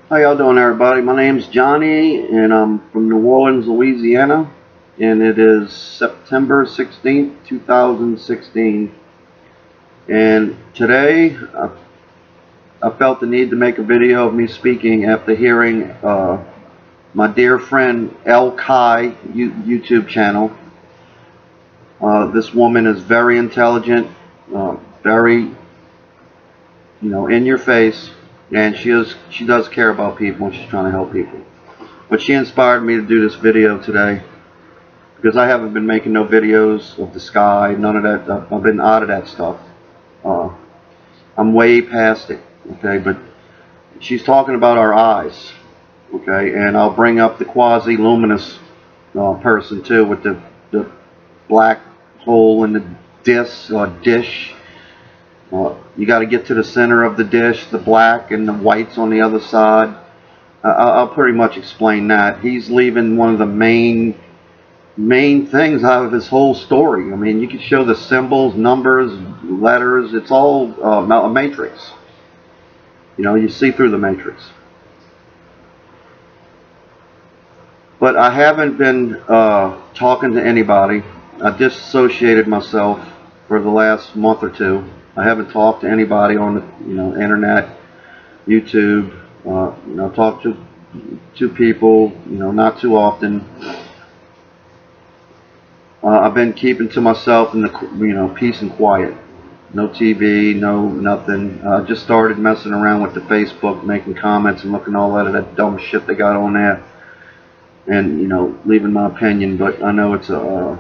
How y'all doing, everybody? My name's Johnny, and I'm from New Orleans, Louisiana, and it is September 16th, 2016. And today, I felt the need to make a video of me speaking after hearing my dear friend El Kai YouTube channel. This woman is very intelligent, very, in your face. And she does care about people, and she's trying to help people. But she inspired me to do this video today because I haven't been making no videos of the sky, none of that. I've been out of that stuff. I'm way past it, okay? But she's talking about our eyes, okay? And I'll bring up the quasi-luminous person too, with the black hole in the dish. You got to get to the center of the dish, the black and the whites on the other side. I'll pretty much explain that. He's leaving one of the main things out of his whole story. I mean, you can show the symbols, numbers, letters. It's all a matrix. You see through the matrix. But I haven't been talking to anybody. I disassociated myself for the last month or two. I haven't talked to anybody on the internet, YouTube. Talk to people, not too often. I've been keeping to myself in the peace and quiet. No TV, no nothing. I just started messing around with the Facebook, making comments and looking all at that dumb shit they got on there, and leaving my opinion. But I know it's a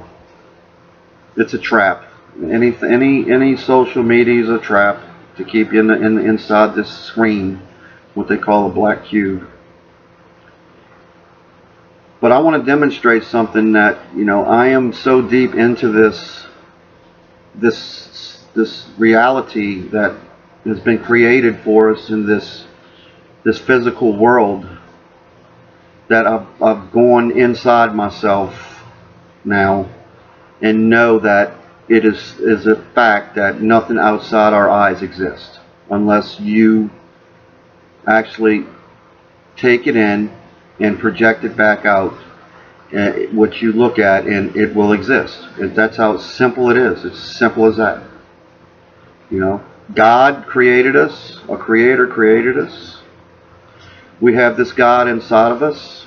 trap. Any social media is a trap to keep you inside this screen, what they call a black cube. But I want to demonstrate something that I am so deep into this reality that has been created for us in this physical world, that I've gone inside myself now and know that it is a fact that nothing outside our eyes exists unless you actually take it in and project it back out, what you look at, and it will exist. That's how simple it is. It's simple as that. God created us. A creator created us. We have this God inside of us.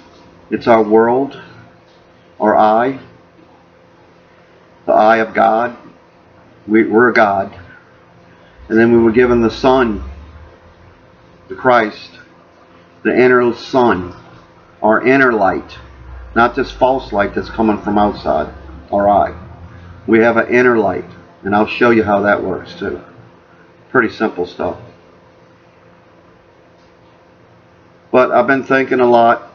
It's our world, our eye, the eye of God. We're a God. And then we were given the Son, the Christ, the inner sun, our inner light, not this false light that's coming from outside our eye. We have an inner light, and I'll show you how that works too. Pretty simple stuff. But I've been thinking a lot.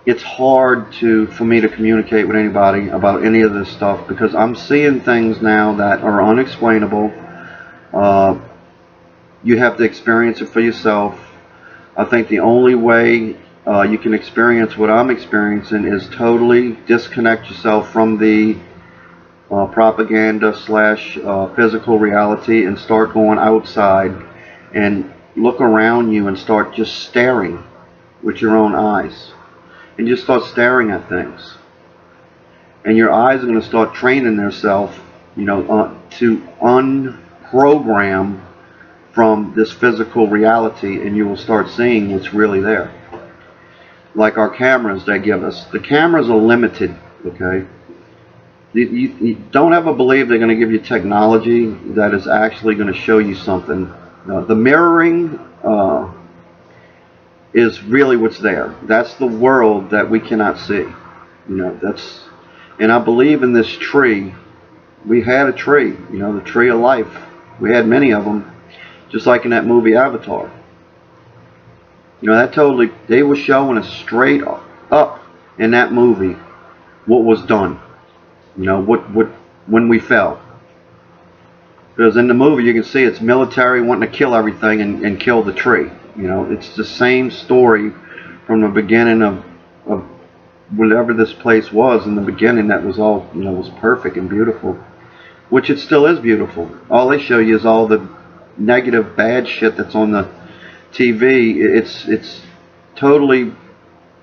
It's hard for me to communicate with anybody about any of this stuff because I'm seeing things now that are unexplainable. You have to experience it for yourself. I think the only way you can experience what I'm experiencing is totally disconnect yourself from the propaganda / physical reality and start going outside and look around you and start just staring with your own eyes. And just start staring at things. And your eyes are going to start training themselves, to unprogram from this physical reality, and you will start seeing what's really there. Like our cameras they give us. The cameras are limited, okay? You don't ever believe they're going to give you technology that is actually going to show you something. The mirroring is really what's there. That's the world that we cannot see. And I believe in this tree. We had a tree, the tree of life. We had many of them, just like in that movie Avatar. That totally, they were showing us straight up in that movie what was done. When we fell. Because in the movie you can see it's military wanting to kill everything and kill the tree. It's the same story from the beginning of whatever this place was in the beginning. That was all, was perfect and beautiful, which it still is beautiful. All they show you is all the negative, bad shit that's on the TV, it's totally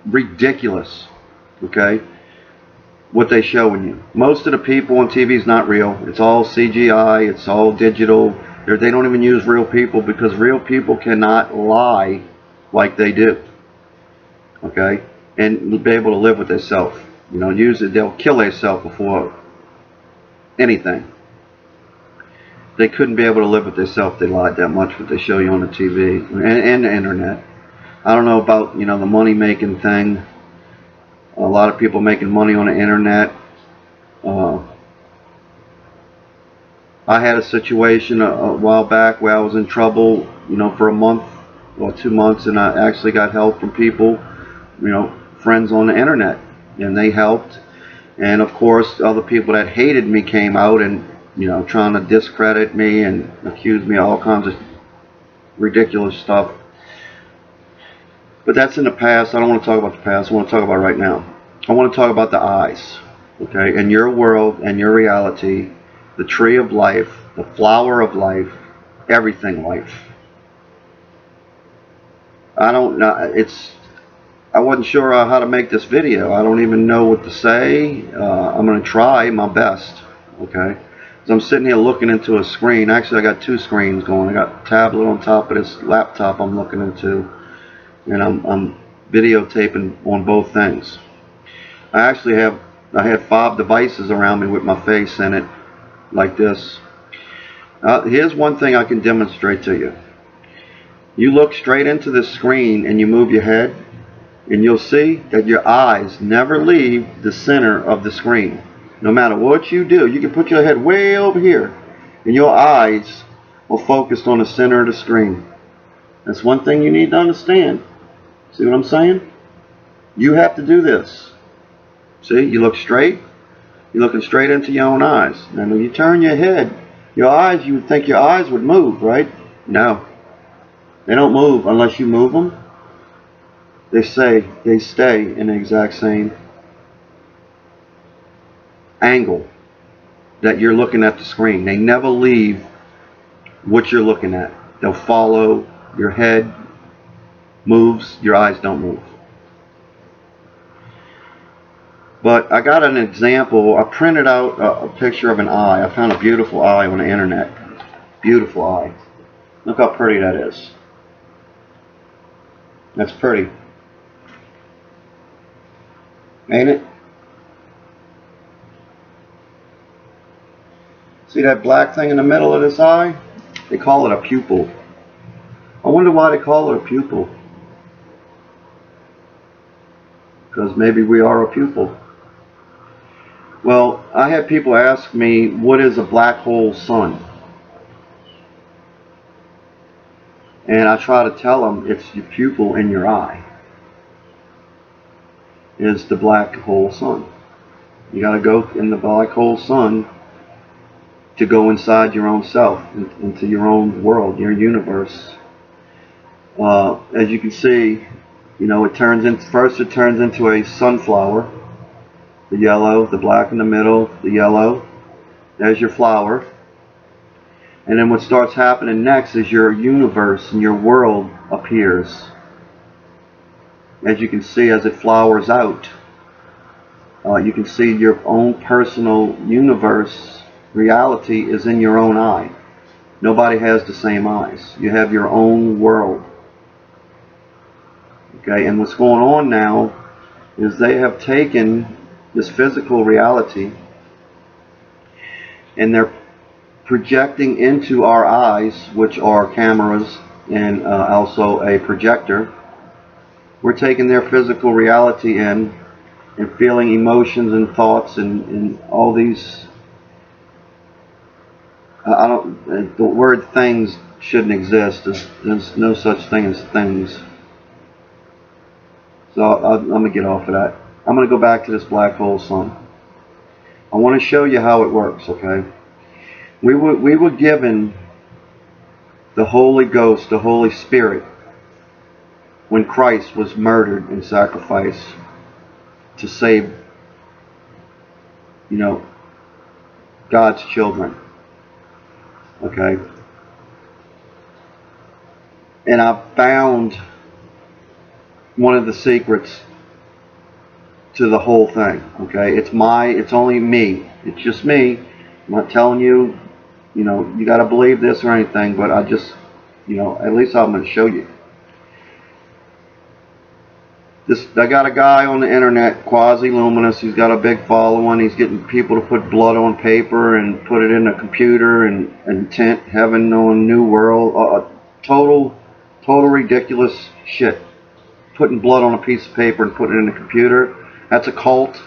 ridiculous, okay, what they showing you. Most of the people on TV is not real. It's all CGI. It's all digital. They don't even use real people because real people cannot lie like they do, okay, and be able to live with themselves. You know, they'll kill themselves before anything. They couldn't be able to live with themselves if they lied that much what they show you on the TV and the internet. I don't know about, the money making thing. A lot of people making money on the internet. I had a situation a while back where I was in trouble, for a month or 2 months, and I actually got help from people, friends on the internet, and they helped. And of course, other people that hated me came out and, trying to discredit me and accuse me of all kinds of ridiculous stuff. But that's in the past. I don't want to talk about the past. I want to talk about right now. I want to talk about the eyes, okay? And your world and your reality, the tree of life, the flower of life, everything life. I don't know. I wasn't sure how to make this video. I don't even know what to say. I'm going to try my best, okay? So I'm sitting here looking into a screen. Actually, I got two screens going. I got a tablet on top of this laptop I'm looking into, and I'm videotaping on both things. I had 5 devices around me with my face in it, like this. Here's one thing I can demonstrate to you. You look straight into the screen and you move your head, and you'll see that your eyes never leave the center of the screen. No matter what you do, you can put your head way over here, and your eyes will focus on the center of the screen. That's one thing you need to understand. See what I'm saying? You have to do this. See, you look straight. You're looking straight into your own eyes. And when you turn your head, you would think your eyes would move, right? No. They don't move unless you move them. They stay in the exact same angle that you're looking at the screen. They never leave what you're looking at. They'll follow. Your head moves, your eyes don't move. But I got an example. I printed out a picture of an eye. I found a beautiful eye on the internet. Beautiful eye. Look how pretty that is. That's pretty. Ain't it? See that black thing in the middle of this eye? They call it a pupil. I wonder why they call it a pupil. Because maybe we are a pupil. Well, I had people ask me, what is a black hole sun? And I try to tell them it's your pupil in your eye is the black hole sun. You got to go in the black hole sun to go inside your own self, into your own world, your universe. As you can see, it turns into a sunflower. The yellow, the black in the middle, the yellow. There's your flower. And then what starts happening next is your universe and your world appears. As you can see, as it flowers out, you can see your own personal universe, reality is in your own eye. Nobody has the same eyes. You have your own world. Okay, and what's going on now is they have taken this physical reality and they're projecting into our eyes, which are cameras and also a projector. We're taking their physical reality in and feeling emotions and thoughts and all these. The word things shouldn't exist. There's no such thing as things. So I'm going to get off of that. I'm going to go back to this black hole sun. I want to show you how it works, okay? We were given the Holy Ghost, the Holy Spirit, when Christ was murdered and sacrificed to save, God's children. Okay? and I found one of the secrets to the whole thing. Okay, it's only me. It's just me. I'm not telling you, you got to believe this or anything, but I just, at least I'm going to show you. I got a guy on the internet, Quasi Luminous. He's got a big following. He's getting people to put blood on paper and put it in a computer and tint heaven on new world. Total ridiculous shit. Putting blood on a piece of paper and putting it in a computer. That's a cult.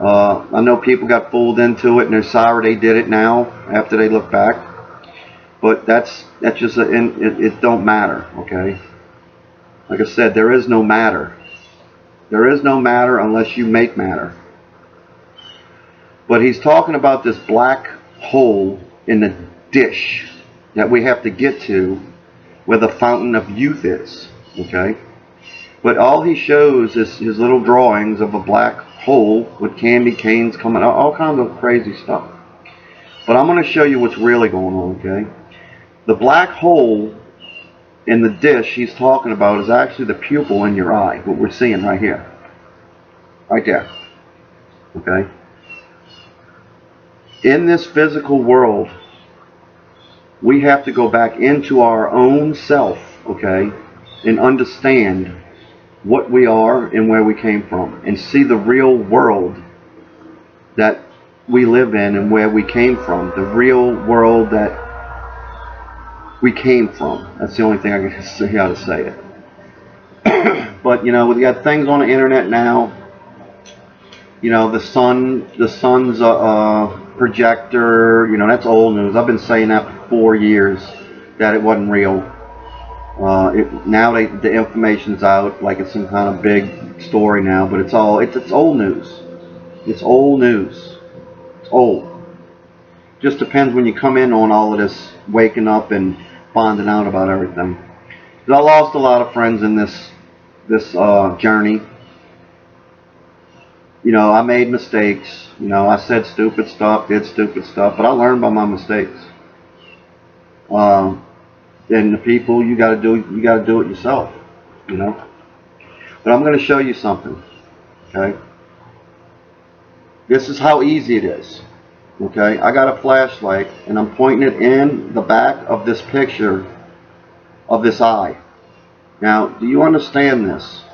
I know people got fooled into it and they're sorry they did it now after they look back. But that's just it don't matter. Okay. Like I said, there is no matter. There is no matter unless you make matter. But he's talking about this black hole in the dish that we have to get to where the fountain of youth is. Okay? But all he shows is his little drawings of a black hole with candy canes coming out, all kinds of crazy stuff. But I'm going to show you what's really going on, okay? The black hole in the dish he's talking about is actually the pupil in your eye, what we're seeing right here. Right there. Okay? In this physical world, we have to go back into our own self, okay, and understand what we are and where we came from, and see the real world that we live in and where we came from. The real world that we came from. That's the only thing I can see how to say it. But we got things on the internet now. The sun's a projector. That's old news. I've been saying that for 4 years that it wasn't real. Now the information's out like it's some kind of big story now, but it's old news. It's old news. It's old. Just depends when you come in on all of this waking up and finding out about everything. Because I lost a lot of friends in this journey. I made mistakes. I said stupid stuff, did stupid stuff, but I learned by my mistakes. And the people, you got to do it yourself. But I'm going to show you something. Okay. This is how easy it is. Okay, I got a flashlight and I'm pointing it in the back of this picture of this eye. Now, do you understand this?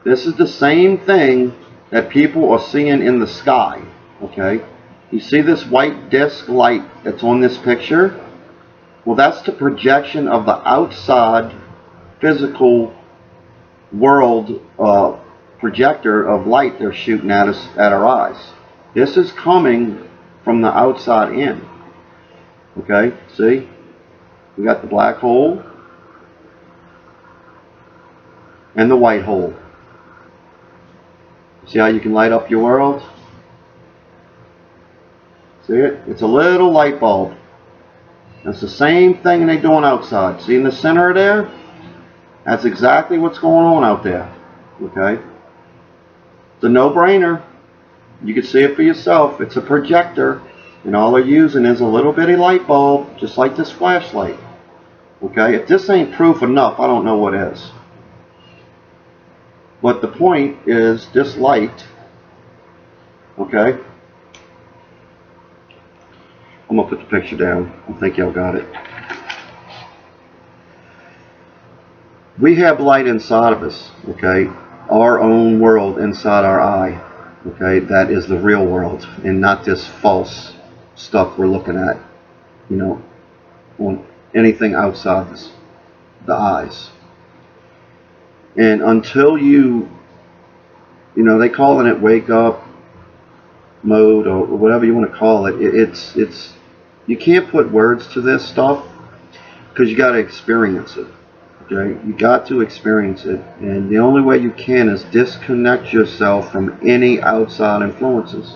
This is the same thing that people are seeing in the sky. Okay, you see this white disc light that's on this picture? Well, that's the projection of the outside physical world projector of light they're shooting at us, at our eyes. This is coming from the outside in. Okay, see? We got the black hole and the white hole. See how you can light up your world? See it? It's a little light bulb. That's the same thing they're doing outside. See in the center there? That's exactly what's going on out there. Okay? It's a no-brainer. You can see it for yourself. It's a projector, and all they're using is a little bitty light bulb, just like this flashlight. Okay? If this ain't proof enough, I don't know what is. But the point is, this light, okay? I'm going to put the picture down. I think y'all got it. We have light inside of us, okay? Our own world inside our eye. Okay, that is the real world and not this false stuff we're looking at, on anything outside the eyes. And until they calling it wake up mode or whatever you want to call it, it's you can't put words to this stuff because you got to experience it. Okay, you got to experience it, and the only way you can is disconnect yourself from any outside influences.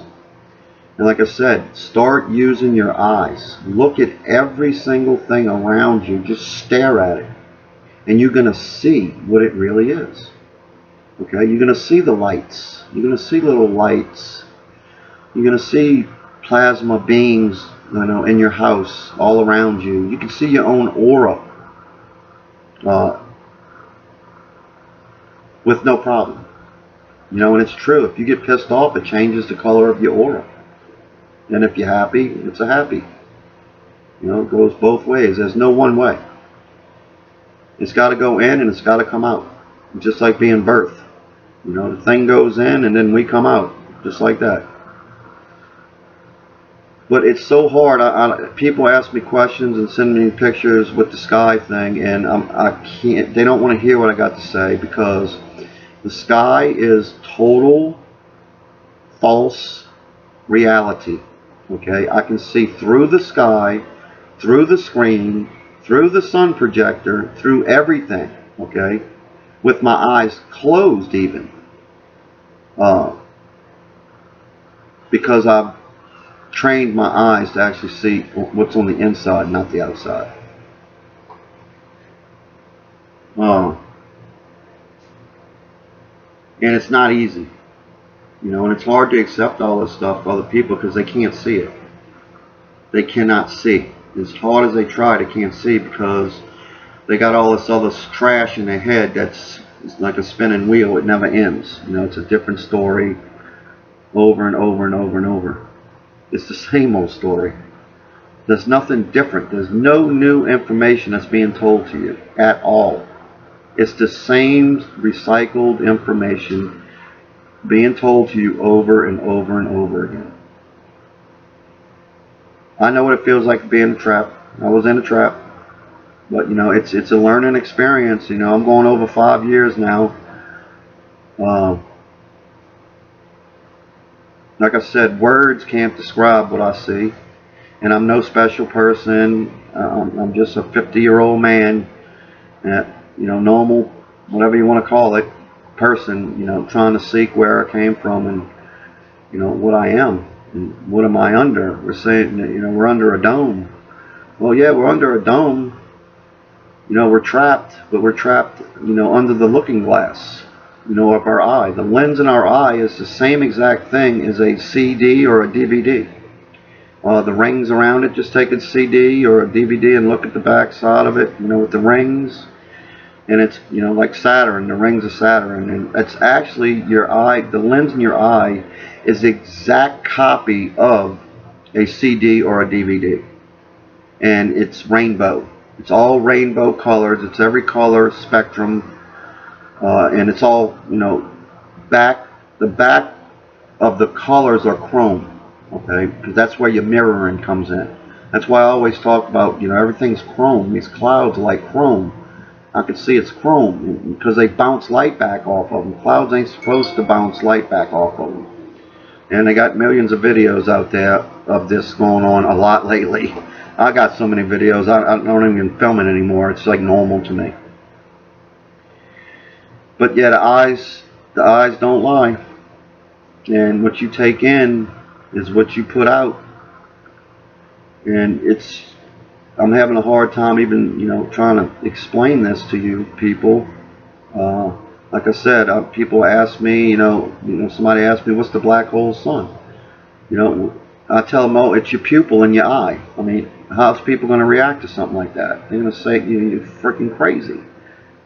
And like I said, start using your eyes. Look at every single thing around you. Just stare at it, and you're going to see what it really is. Okay, you're going to see the lights. You're going to see little lights. You're going to see plasma beings, in your house, all around you. You can see your own aura. uh, with no problem. You know, and it's true. If you get pissed off, it changes the color of your aura. And if you're happy, it's a happy. You know, it goes both ways. There's no one way. It's got to go in and it's got to come out. Just like being birthed. You know, the thing goes in and then we come out. Just like that. But it's so hard. People ask me questions and send me pictures with the sky thing, and I can't. They don't want to hear what I got to say, because the sky is total false reality. Okay, I can see through the sky, through the screen, through the sun projector, through everything. Okay, with my eyes closed, even because I've trained my eyes to actually see what's on the inside, not the outside. And it's not easy, you know, and it's hard to accept all this stuff for other people because they can't see it. They cannot see. As hard as they try, they can't see, because they got all this other trash in their head that's like a spinning wheel. It never ends. You know, it's a different story over and over and over and over. It's the same old story. There's nothing different. There's no new information that's being told to you at all. It's the same recycled information being told to you over and over and over again. I know what it feels like to be in a trap. I was in a trap. But, you know, it's a learning experience. You know, I'm going over 5 years now. Like I said, words can't describe what I see. And I'm no special person. I'm just a 50-year-old man, you know, normal, whatever you want to call it, person, you know, trying to seek where I came from and, you know, what I am and what am I under. We're saying, you know, we're under a dome. Well, yeah, we're under a dome. You know, we're trapped, but we're trapped, you know, under the looking glass, you know, of our eye. The lens in our eye is the same exact thing as a CD or a DVD. The rings around it, just take a CD or a DVD and look at the back side of it, you know, with the rings. And it's, you know, like Saturn, the rings of Saturn. And it's actually your eye, the lens in your eye is the exact copy of a CD or a DVD. And it's rainbow. It's all rainbow colors. It's every color spectrum. And it's all, you know, the back of the colors are chrome. Okay, because that's where your mirroring comes in. That's why I always talk about, you know, everything's chrome. These clouds are like chrome. I can see it's chrome because they bounce light back off of them. Clouds ain't supposed to bounce light back off of them. And they got millions of videos out there of this going on a lot lately. I got so many videos, I don't even film it anymore. It's like normal to me. But yeah, the eyes don't lie. And what you take in is what you put out. And I'm having a hard time even, you know, trying to explain this to you people. Like I said, people ask me, you know, somebody asked me, what's the black hole sun? You know, I tell them, oh, it's your pupil in your eye. I mean, how's people going to react to something like that? They're going to say, you're freaking crazy.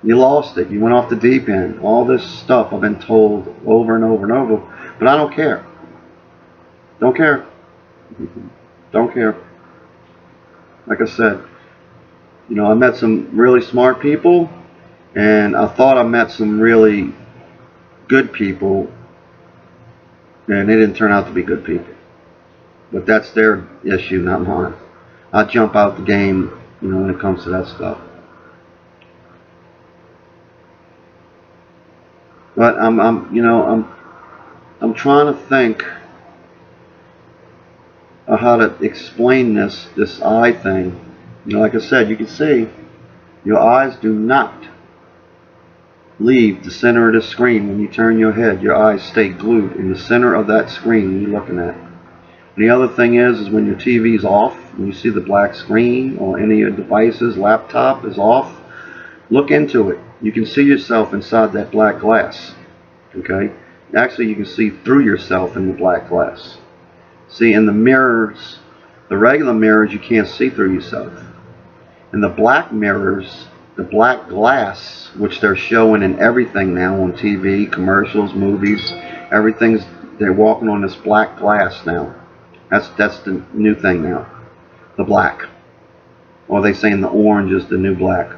You lost it. You went off the deep end. All this stuff I've been told over and over and over. But I don't care. Don't care. Don't care. Like I said, you know, I met some really smart people, and I thought I met some really good people, and they didn't turn out to be good people. But that's their issue, not mine. I jump out the game, you know, when it comes to that stuff. But I'm trying to think how to explain this eye thing. You know, like I said, you can see your eyes do not leave the center of the screen. When you turn your head, your eyes stay glued in the center of that screen you're looking at. And the other thing is when your TV is off, when you see the black screen or any of your devices, laptop is off, look into it. You can see yourself inside that black glass. Okay? Actually, you can see through yourself in the black glass. See, in the mirrors, the regular mirrors, you can't see through yourself. In the black mirrors, the black glass, which they're showing in everything now on TV, commercials, movies, they're walking on this black glass now. That's the new thing now, the black. Or they saying the orange is the new black.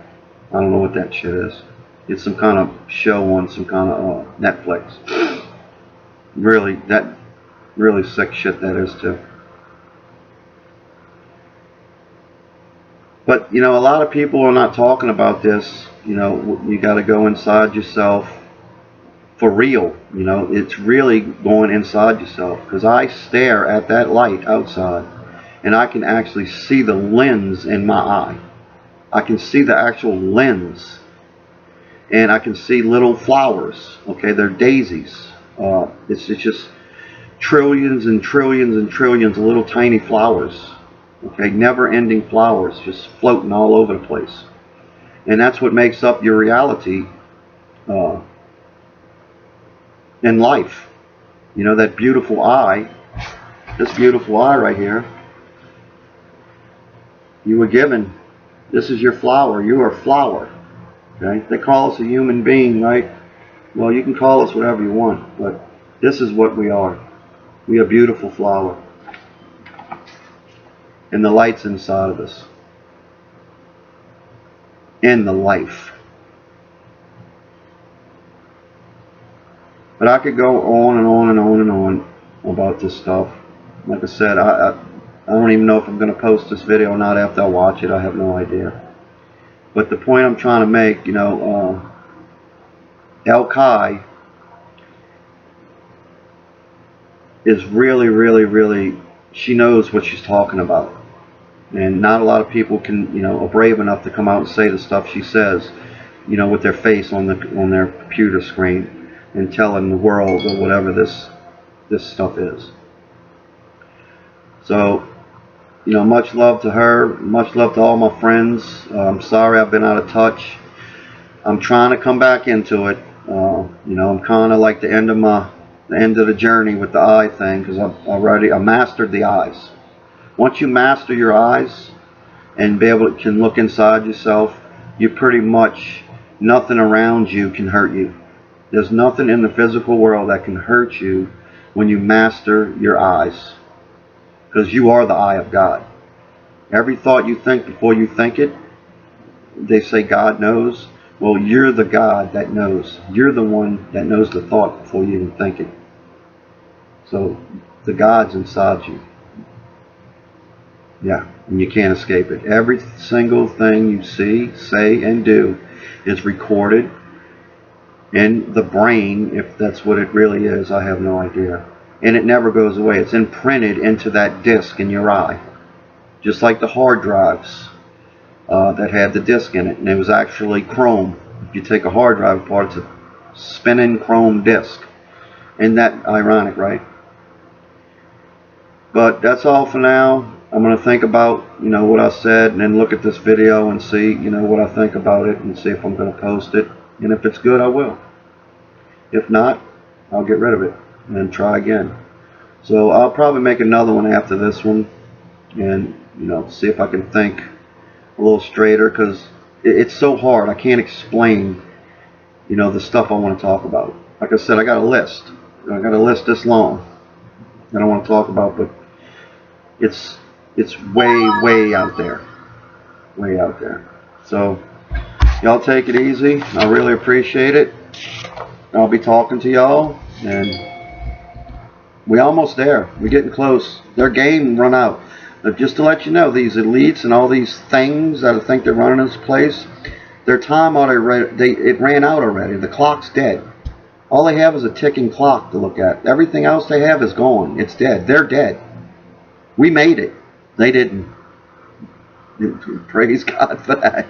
I don't know what that shit is. It's some kind of show on some kind of Netflix. Really, that really sick shit that is too. But you know, a lot of people are not talking about this. You know, you got to go inside yourself for real. You know, it's really going inside yourself, because I stare at that light outside and I can actually see the lens in my eye. I can see the actual lens, and I can see little flowers. Okay, they're daisies. It's just trillions and trillions and trillions of little tiny flowers. Okay, never-ending flowers just floating all over the place. And that's what makes up your reality in life. You know, that beautiful eye, this beautiful eye right here, you were given. This is your flower. You are a flower. Okay? They call us a human being, right? Well, you can call us whatever you want, but this is what we are. We are a beautiful flower. And the light's inside of us. And the life. But I could go on and on and on and on about this stuff. Like I said, I don't even know if I'm going to post this video or not after I watch it. I have no idea. But the point I'm trying to make, you know, El-Kai is really, really, really, she knows what she's talking about. And not a lot of people can, you know, are brave enough to come out and say the stuff she says, you know, with their face on their computer screen and telling the world or whatever this stuff is. So, you know, much love to her, much love to all my friends. I'm sorry I've been out of touch. I'm trying to come back into it. You know, I'm kind of like the end of the journey with the eye thing, because I mastered the eyes. Once you master your eyes and can look inside yourself, you pretty much, nothing around you can hurt you. There's nothing in the physical world that can hurt you when you master your eyes, because you are the eye of God. Every thought you think before you think it, they say God knows. Well, you're the God that knows. You're the one that knows the thought before you even think it. So the God's inside you. Yeah, and you can't escape it. Every single thing you see, say, and do is recorded in the brain, if that's what it really is. I have no idea. And it never goes away. It's imprinted into that disc in your eye. Just like the hard drives that had the disc in it. And it was actually chrome. If you take a hard drive apart, it's a spinning chrome disc. Isn't that ironic, right? But that's all for now. I'm going to think about, you know, what I said, and then look at this video and see, you know, what I think about it, and see if I'm going to post it. And if it's good, I will. If not, I'll get rid of it and try again. So I'll probably make another one after this one, and, you know, see if I can think a little straighter, because it's so hard. I can't explain, you know, the stuff I want to talk about. Like I said, I got a list. I got a list this long that I want to talk about, but it's way, way out there. Way out there. So, y'all take it easy. I really appreciate it. I'll be talking to y'all, and we almost there. We're getting close. Their game run out. But just to let you know, these elites and all these things that I think they're running this place, their time already, it ran out already. The clock's dead. All they have is a ticking clock to look at. Everything else they have is gone. It's dead. They're dead. We made it. They didn't. Praise God for that.